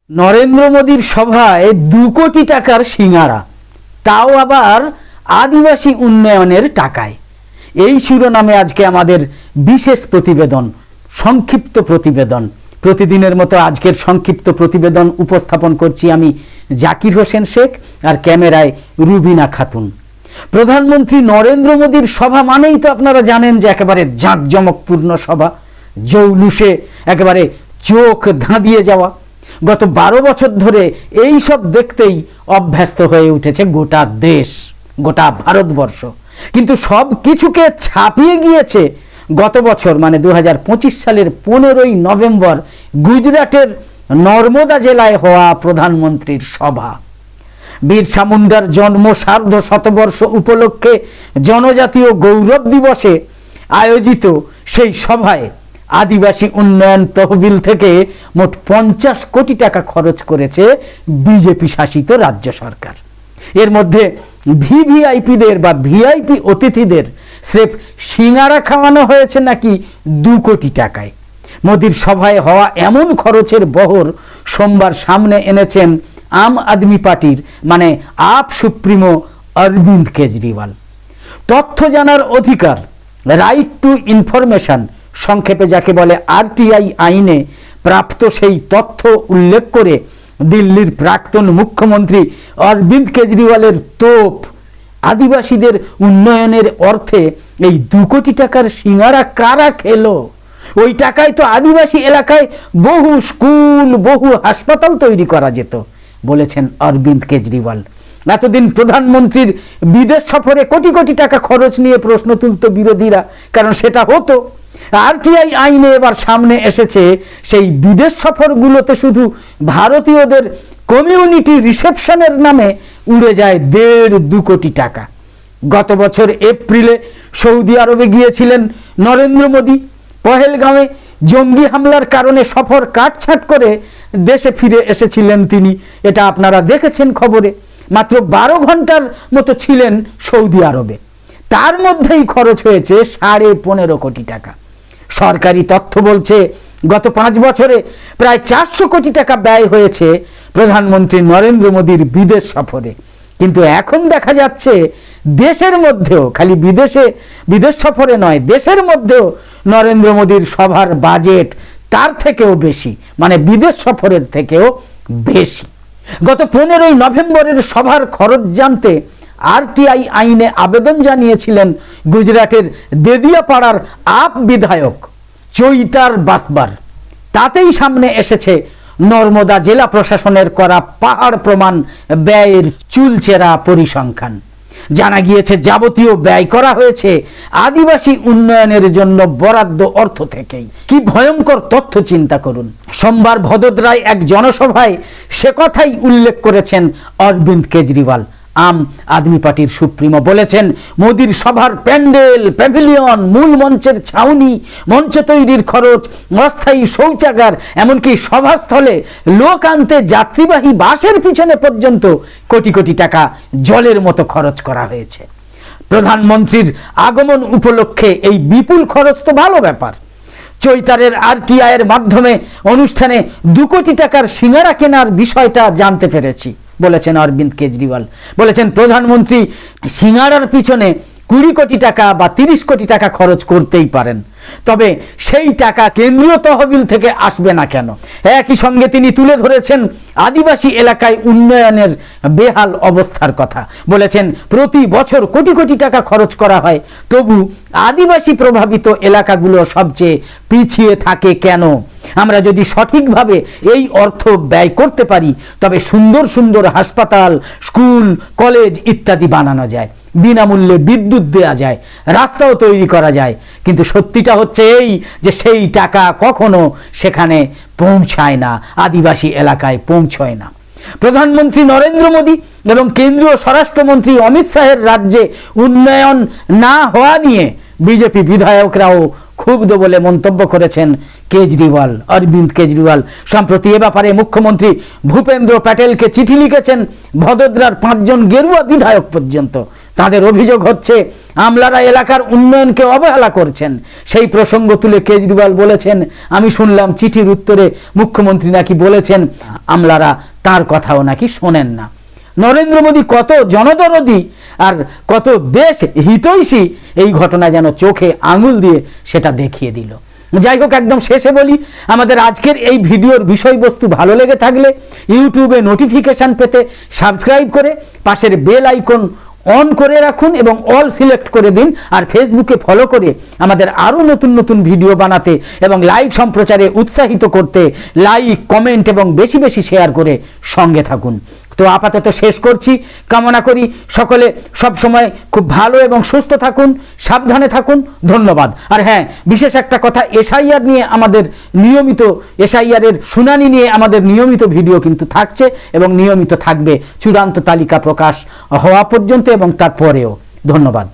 নরেন্দ্র মোদীর সভায় 2 কোটি টাকার সিঙ্গারা, তাও আবার আদিবাসী উন্নয়নের টাকায়। এই শিরোনামে আজকে আমাদের বিশেষ প্রতিবেদন, সংক্ষিপ্ত প্রতিবেদন। প্রতিদিনের মতো আজকের সংক্ষিপ্ত প্রতিবেদন উপস্থাপন করছি আমি জাকির হোসেন শেখ, আর ক্যামেরায় রুবিনা খাতুন। প্রধানমন্ত্রী নরেন্দ্র মোদীর সভা মানেই তো আপনারা জানেন যে একেবারে জাঁকজমকপূর্ণ সভা, জৌলুসে একেবারে চোখ ধাঁধিয়ে যাওয়া। গত 12 বছর ধরে এই সব দেখতেই অভ্যস্ত হয়ে উঠেছে গোটা দেশ, গোটা ভারতবর্ষ। কিন্তু সব কিছুকে ছাপিয়ে গিয়েছে গত বছর মানে 2025 সালের 15ই নভেম্বর গুজরাটের নর্মদা জেলায় হওয়া প্রধানমন্ত্রীর সভা। বিরসা মুন্ডার জন্ম সার্ধ শতবর্ষ উপলক্ষে জনজাতীয় গৌরব দিবসে আয়োজিত সেই সভায় আদিবাসী উন্নয়ন তহবিল থেকে মোট 50 কোটি টাকা খরচ করেছে বিজেপি শাসিত রাজ্য সরকার। এর মধ্যে ভিভিআইপিদের বা ভিআইপি অতিথিদের স্রেফ সিঙ্গারা খাওয়ানো হয়েছে নাকি 2 কোটি টাকায়। মোদির সভায় হওয়া এমন খরচের বহর সোমবার সামনে এনেছেন আম আদমি পার্টির মানে আপ সুপ্রিমো অরবিন্দ কেজরিওয়াল। তথ্য জানার অধিকার, রাইট টু ইনফরমেশন, সংক্ষেপে যাকে বলে আরটিআই আইনে প্রাপ্ত সেই তথ্য উল্লেখ করে দিল্লির প্রাক্তন মুখ্যমন্ত্রী অরবিন্দ কেজরিওয়ালের তোপ, আদিবাসীদের উন্নয়নের অর্থে এই 2 কোটি টাকার সিঙ্গারা কারা খেলো? ওই টাকায় তো আদিবাসী এলাকায় বহু স্কুল, বহু হাসপাতাল তৈরি করা যেত, বলেছেন অরবিন্দ কেজরিওয়াল। এতদিন প্রধানমন্ত্রীর বিদেশ সফরে কোটি কোটি টাকা খরচ নিয়ে প্রশ্ন তুলত বিরোধীরা, কারণ সেটা হতো। আরটিআই আইনে এবার সামনে এসেছে সেই বিদেশ সফরগুলোতে শুধু ভারতীয়দের কমিউনিটি রিসেপশনের নামে উড়ে যায় 1.5-2 কোটি টাকা। গত বছর এপ্রিলে সৌদি আরবে গিয়েছিলেন নরেন্দ্র মোদী। পহেলগাঁওয়ে জঙ্গি হামলার কারণে সফর কাটছাট করে দেশে ফিরে এসেছিলেন তিনি, এটা আপনারা দেখেছেন খবরে। মাত্র 12 ঘন্টার মতো ছিলেন সৌদি আরবে, তার মধ্যেই খরচ হয়েছে 15.5 কোটি টাকা। সরকারি তথ্য বলছে গত 5 বছরে প্রায় 400 কোটি টাকা ব্যয় হয়েছে প্রধানমন্ত্রী নরেন্দ্র মোদীর বিদেশ সফরে। কিন্তু এখন দেখা যাচ্ছে দেশের মধ্যেও, খালি বিদেশ সফরে নয়, দেশের মধ্যেও নরেন্দ্র মোদীর সভার বাজেট তার থেকেও বেশি, মানে বিদেশ সফরের থেকেও বেশি। গত 15ই নভেম্বরের সভার খরচ জানতে আরটিআই আইনে আবেদন জানিয়েছিলেন গুজরাটের দেদিয়াপাড়ার আপ বিধায়ক চৈতার বাসবার। তাতেই সামনে এসেছে নর্মদা জেলা প্রশাসনের করা পাহাড় প্রমাণ ব্যয়ের চুলচেরা পরিসংখ্যান। জানা গিয়েছে যাবতীয় ব্যয় করা হয়েছে আদিবাসী উন্নয়নের জন্য বরাদ্দ অর্থ থেকেই। কি ভয়ঙ্কর তথ্য চিন্তা করুন। সোমবার ভদোদরায় এক জনসভায় সে কথাই উল্লেখ করেছেন অরবিন্দ কেজরিওয়াল। আম আদমি পার্টির সুপ্রিমো বলেছেন, মোদির সভার প্যান্ডেল, প্যাভিলিয়ন, মূল মঞ্চের ছাউনি, মঞ্চ তৈরির খরচ, অস্থায়ী শৌচাগার, এমনকি সভাস্থলে লোক আনতে যাত্রীবাহী বাসের পিছনে পর্যন্ত কোটি কোটি টাকা জলের মতো খরচ করা হয়েছে। প্রধানমন্ত্রীর আগমন উপলক্ষে এই বিপুল খরচ তো ভালো ব্যাপার। চৈতারের আরটিআই এর মাধ্যমে অনুষ্ঠানে 2 কোটি টাকার সিঙ্গারা কেনার বিষয়টা জানতে পেরেছি, বলেছেন অরবিন্দ কেজরিওয়াল। বলেছেন প্রধানমন্ত্রী সিঙ্গারার পিছনে 20 কোটি টাকা বা 30 কোটি টাকা খরচ করতেই পারেন, তবে সেই টাকা কেন্দ্রীয় তহবিল থেকে আসবে না কেন? একই সঙ্গে তিনি তুলে ধরেছেন আদিবাসী এলাকায় উন্নয়নের বেহাল অবস্থার কথা। বলেছেন প্রতি বছর কোটি কোটি টাকা খরচ করা হয়, তবু আদিবাসী প্রভাবিত এলাকাগুলো সবচেয়ে পিছিয়ে থাকে কেন? আমরা যদি সঠিকভাবে এই অর্থ ব্যয় করতে পারি তবে সুন্দর সুন্দর হাসপাতাল, স্কুল, কলেজ ইত্যাদি বানানো যায়, বিনামূল্যে বিদ্যুৎ দেয়া যায়, রাস্তাও তৈরি করা যায়। কিন্তু সত্যিটা হচ্ছে এই যে সেই টাকা কখনো সেখানে পৌঁছায় না, আদিবাসী এলাকায় পৌঁছয় না। প্রধানমন্ত্রী নরেন্দ্র মোদী এবং কেন্দ্রীয় স্বরাষ্ট্রমন্ত্রী অমিত শাহের রাজ্যে উন্নয়ন না হওয়া নিয়ে বিজেপি বিধায়করাও ক্ষুব্ধ বলে মন্তব্য করেছেন কেজরিওয়াল, অরবিন্দ কেজরিওয়াল। সম্প্রতি এ ব্যাপারে মুখ্যমন্ত্রী ভূপেন্দ্র প্যাটেলকে চিঠি লিখেছেন ভদোদরার 5 জন গেরুয়া বিধায়ক পর্যন্ত। তাদের অভিযোগ হচ্ছে আমলারা এলাকার উন্নয়নকে অবহেলা করছেন। সেই প্রসঙ্গ তুলে কেজরিওয়াল বলেছেন, আমি শুনলাম চিঠির উত্তরে মুখ্যমন্ত্রী নাকি বলেছেন আমলারা তার কথাও নাকি শোনেন না। নরেন্দ্র মোদী কত জনদরদি আর কত দেশ হিতৈষী, এই ঘটনা যেন চোখে আঙুল দিয়ে সেটা দেখিয়ে দিল। যাই হোক, একদম শেষে বলি, আমাদের আজকের এই ভিডিওর বিষয়বস্তু ভালো লেগে থাকলে ইউটিউবে নোটিফিকেশন পেতে সাবস্ক্রাইব করে পাশের বেল আইকন অন করে রাখুন এবং অল সিলেক্ট করে দিন। আর ফেসবুকে ফলো করে আমাদের আরও নতুন নতুন ভিডিও বানাতে এবং লাইভ সম্প্রচারে উৎসাহিত করতে লাইক, কমেন্ট এবং বেশি বেশি শেয়ার করে সঙ্গে থাকুন। তো আপাতত শেষ করছি, কামনা করি সকলে সব সময় খুব ভালো এবং সুস্থ থাকুন, সাবধানে থাকুন। ধন্যবাদ। আর হ্যাঁ, বিশেষ একটা কথা, এসআইআর নিয়ে আমাদের নিয়মিত, এসআইআরের শুনানি নিয়ে আমাদের নিয়মিত ভিডিও কিন্তু থাকছে এবং নিয়মিত থাকবে চূড়ান্ত তালিকা প্রকাশ হওয়া পর্যন্ত এবং তারপরেও। ধন্যবাদ।